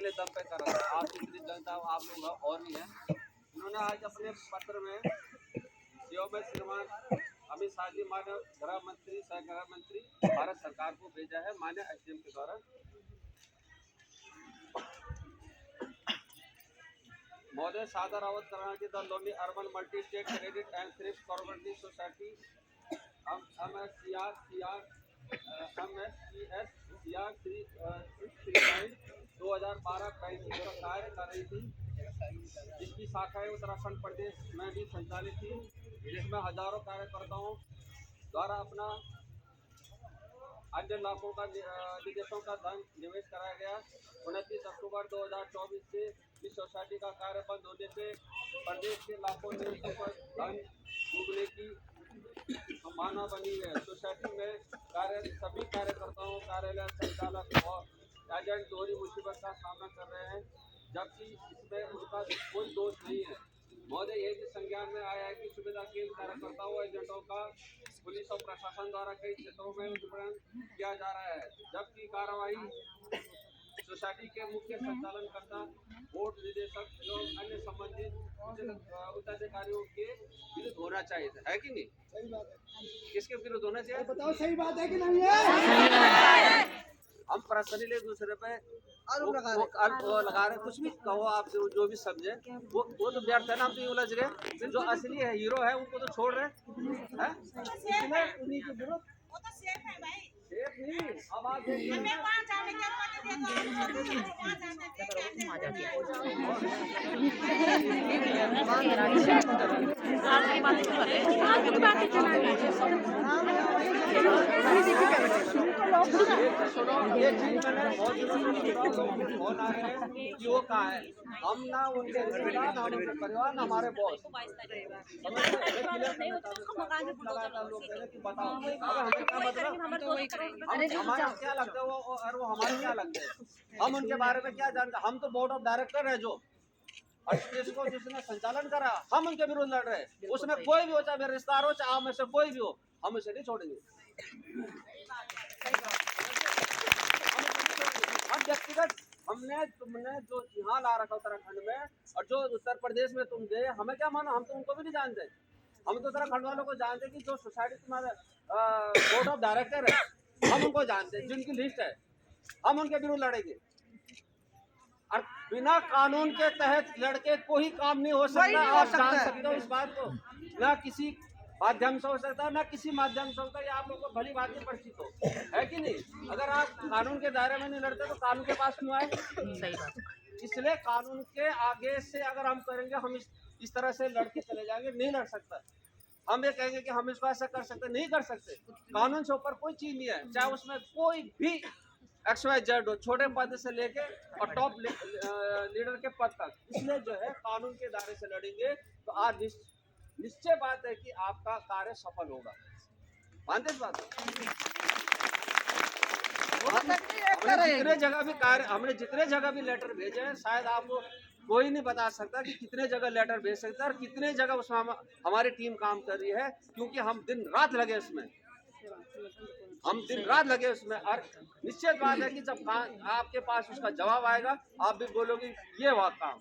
अपने दम पे कर रहा है। आप जितनी जनता आप लोग और भी हैं, इन्होंने आज अपने पत्र में सीओ में श्रीमान अमित शाह जी माननीय गृह मंत्री सह गृह मंत्री भारत सरकार को भेजा है माननीय एसडीएम के द्वारा। महोदय सादर अवगत कराना की the Loni urban multi state credit and thrift cooperative society MSCS 2012 banking का कार्य कर रही थी, जिसकी शाखाएं उत्तराखंड प्रदेश में भी संचालित थी, जिसमें हजारों कार्यकर्ताओं द्वारा अपना अन्य लाखों का निवेशों का धन निवेश कराया गया। 29 अक्टूबर 2024 से इस सोसाइटी का कार्य बंद होने से प्रदेश के लाखों निवेशकों पर धन डूबने की संभावना बनी है। सोसाइटी में सभी कार्यकर्ताओं, कार्यालय संचालक और एजेंट दोहरी मुसीबत का सामना कर रहे हैं, जबकि इसमें उनका कोई दोष नहीं है। महोदय यह भी संज्ञान में आया है कि सुविधा केंद्र कार्यकर्ताओं एजेंटों का पुलिस और प्रशासन द्वारा कई क्षेत्रों में उत्पीड़न किया जा रहा है, जबकि कार्रवाई सोसाइटी के मुख्य संचालनकर्ता, बोर्ड निदेशक एवं अन्य संबंधित उच्चाधिकारियों के विरुद्ध होना चाहिए, है कि नहीं? सही बात है। किसके विरुद्ध होना चाहिए? बताओ सही बात है कि नहीं है? हम पर्सनली एक दूसरे पे आरोप लगा रहे, कुछ भी कहो आप जो भी समझे वो तो व्यर्थ है ना। हम तो ये उलझ गए, जो असली है हीरो है उनको तो छोड़ रहे हैं। उन्हीं के विरुद्ध वो तो सेफ है भाई, सेफ नहीं। अब आप देखिए वो कहा है, हम ना उनके रिश्तेदार, ना उनके परिवार, ना हमारे बॉस। बताओ हमारा क्या लगता है वो, और वो हमारा क्या लगता है? हम उनके बारे में क्या जानते? हम तो बोर्ड ऑफ डायरेक्टर है जो इसको जिसने संचालन करा, हम उनके विरुद्ध लड़ रहे हैं। उसमें कोई भी हो, चाहे मेरे रिश्तेदार हो, चाहे आप में से कोई भी हो, हम उसे नहीं छोड़ेंगे। हम व्यक्तिगत तुमने जो यहाँ ला रखा उत्तराखंड में और जो उत्तर प्रदेश में तुम गए, हमें क्या मानो? हम तो उनको भी नहीं जानते। हम तो उत्तराखंड वालों को जानते कि जो सोसाइटी तुम्हारा बोर्ड ऑफ डायरेक्टर है, हम उनको जानते हैं, जिनकी लिस्ट है। हम उनके विरुद्ध लड़ेंगे और बिना कानून के तहत लड़के कोई काम नहीं हो सकता। आप जान सकते हो इस बात को, ना किसी माध्यम से हो सकता, ना किसी माध्यम से होता। ये आप लोगों को भली बात ही परिचित हो, है कि नहीं? अगर आप कानून के दायरे में नहीं लड़ते तो कानून के पास क्यों आए? सही बात। इसलिए कानून के आगे से अगर हम करेंगे, हम इस तरह से लड़के चले जाएंगे, नहीं लड़ सकता। हम ये कहेंगे कि हम इसको ऐसा कर सकते, नहीं कर सकते। कानून से ऊपर कोई चीज नहीं है, चाहे उसमें कोई भी XYZ हो, छोटे पद से लेके और टॉप लीडर के पद तक। इसलिए जो है कानून के दायरे से लड़ेंगे तो आज निश्चय बात है कि आपका कार्य सफल होगा। मानते इस बात? हमने जितने जगह भी लेटर भेजे हैं, शायद आपको कोई नहीं बता सकता कि कितने जगह लेटर भेज सकता है और कितने जगह उसमें हमारी टीम काम कर रही है, क्योंकि हम दिन रात लगे उसमें। और निश्चित बात है कि जब आपके पास उसका जवाब आएगा, आप भी बोलोगे ये हुआ काम,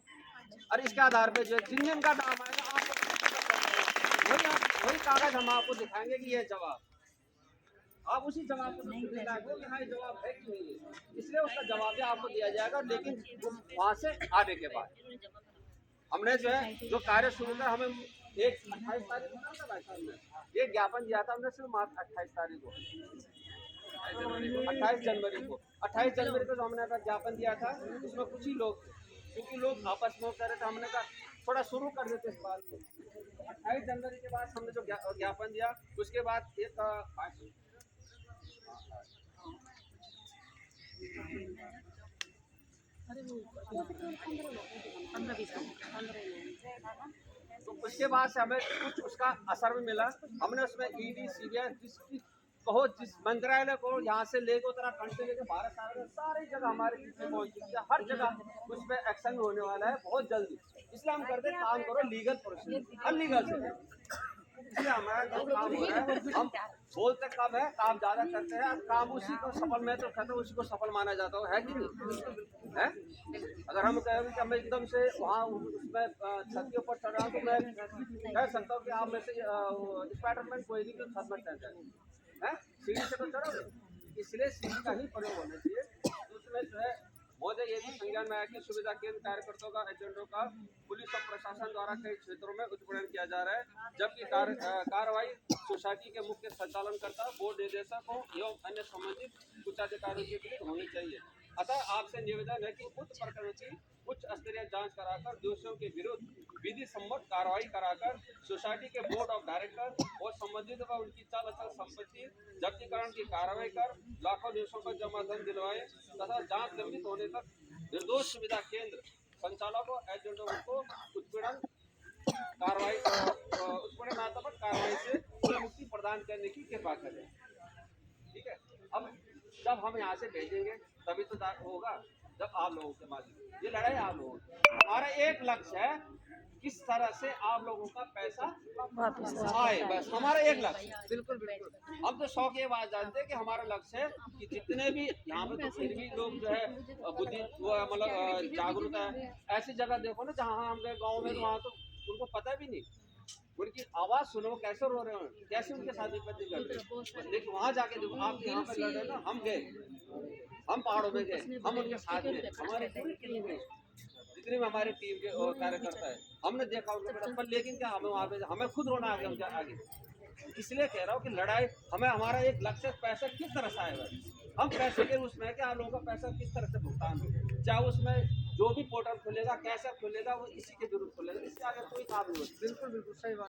और इसके आधार पे जो जिन का नाम आएगा वही कागज हम आपको दिखाएंगे कि ये जवाब, आप उसी जवाब को कि हाँ ये जवाब है कि नहीं है। इसलिए उसका जवाब भी आपको दिया जाएगा। लेकिन वहाँ से आने के बाद हमने जो है जो कार्य शुरू कर, हमें 28 तारीख को एक ज्ञापन दिया था हमने, सिर्फ 28 तारीख को, 28 जनवरी को 28 जनवरी को जो हमने ज्ञापन दिया था, उसमें कुछ ही लोग, क्योंकि लोग आपस में कर रहे थे, हमने कहा थोड़ा शुरू कर देते इस बात को। 28 जनवरी के बाद हमने जो ज्ञापन दिया, उसके बाद एक तो उसके बाद से हमें कुछ उसका असर भी मिला। हमने उसमें ED CBI जिस मंत्रालय को यहाँ से लेकर उत्तराखंड से लेकर भारत सारी जगह हमारे पहुंच चुकी है, हर जगह उस पर एक्शन होने वाला है बहुत जल्दी। इसलिए हम करते काम करो लीगल प्रोसीजर, अनलीगल से। इसलिए हमारा जो काम हो रहा है, हम बोलते कम है, काम ज्यादा करते हैं। काम उसी को सफल, मैं तो कहता हूँ उसी को सफल माना जाता है कि नहीं है? अगर हम कहें कि मैं एकदम से वहाँ उसमें छत के ऊपर चढ़ रहा हूँ तो मैं कह सकता हूँ कि आप में से स्पाइडरमैन कोई नहीं तो छत पर चढ़ जाए हैं, सीढ़ी से तो चढ़ोगे। इसलिए सीढ़ी का ही प्रयोग होना चाहिए। उसमें जो है मुझे ये भी संज्ञान में आया कि सुविधा केंद्र कार्यकर्ताओं का एजेंटों का पुलिस और प्रशासन द्वारा कई क्षेत्रों में उत्पीड़न किया जा रहा है, जबकि कार्रवाई सोसाइटी के मुख्य संचालनकर्ता, बोर्ड निदेशकों एवं अन्य संबंधित उच्च अधिकारियों के विरुद्ध होनी चाहिए। अतः आपसे निवेदन है कि उक्त प्रकरण की उच्च स्तरीय जांच कराकर दोषियों के विरुद्ध विधि सम्मत कार्रवाई कराकर सोसाइटी के बोर्ड ऑफ डायरेक्टर और संबंधित व उनकी चल अचल संपत्ति जब्तीकरण की कार्रवाई कर लाखों निवेशकों को जमा धन दिलवाए तथा जांच लंबित होने तक निर्दोष सुविधा केंद्र संचालकों एजेंटों को उत्पीड़न उत्पीड़नात्मक कार्रवाई से मुक्ति प्रदान करने की कृपा करें। ठीक है, अब जब हम यहाँ से भेजेंगे तभी तो होगा जब आप लोगों के माध्यम ये लड़ाई आप लोगों की। हमारा एक लक्ष्य है किस तरह से आप लोगों का पैसा वापस आए, बस हमारा एक लक्ष्य। बिल्कुल बिल्कुल, हम तो 100 की बात जानते हैं कि हमारा लक्ष्य है कि जितने भी यहाँ पे तो फिर भी लोग जो है बुद्धि मतलब जागरूक है। ऐसी जगह देखो ना जहाँ हम गए गाँव में, वहाँ तो उनको पता भी नहीं, उनकी आवाज सुनो कैसे रो रहे हो, कैसे उनके साथ विपत्ति कर रहे हैं। लेकिन वहाँ जाके देखो आप यहाँ पे लड़ रहे ना, हम गए, हम पहाड़ों में गए, हम उनके साथ में, हमारे पूरी टीम में जितनी भी हमारे टीम के कार्यकर्ता है, हमने देखा उनको, पर लेकिन क्या हमें वहाँ पे हमें खुद रोना आ गया उनके आगे। इसलिए कह रहा हूँ कि लड़ाई हमें, हमारा एक लक्ष्य पैसा किस तरह से आएगा, हम पैसे के उसमें कि आप लोगों का पैसा किस तरह से भुगतान हो, चाहे उसमें जो भी पोर्टल खुलेगा कैसे खुलेगा वो इसी के विरुद्ध खुलेगा, इससे आगे कोई काम नहीं होता। बिल्कुल बिल्कुल सही बात।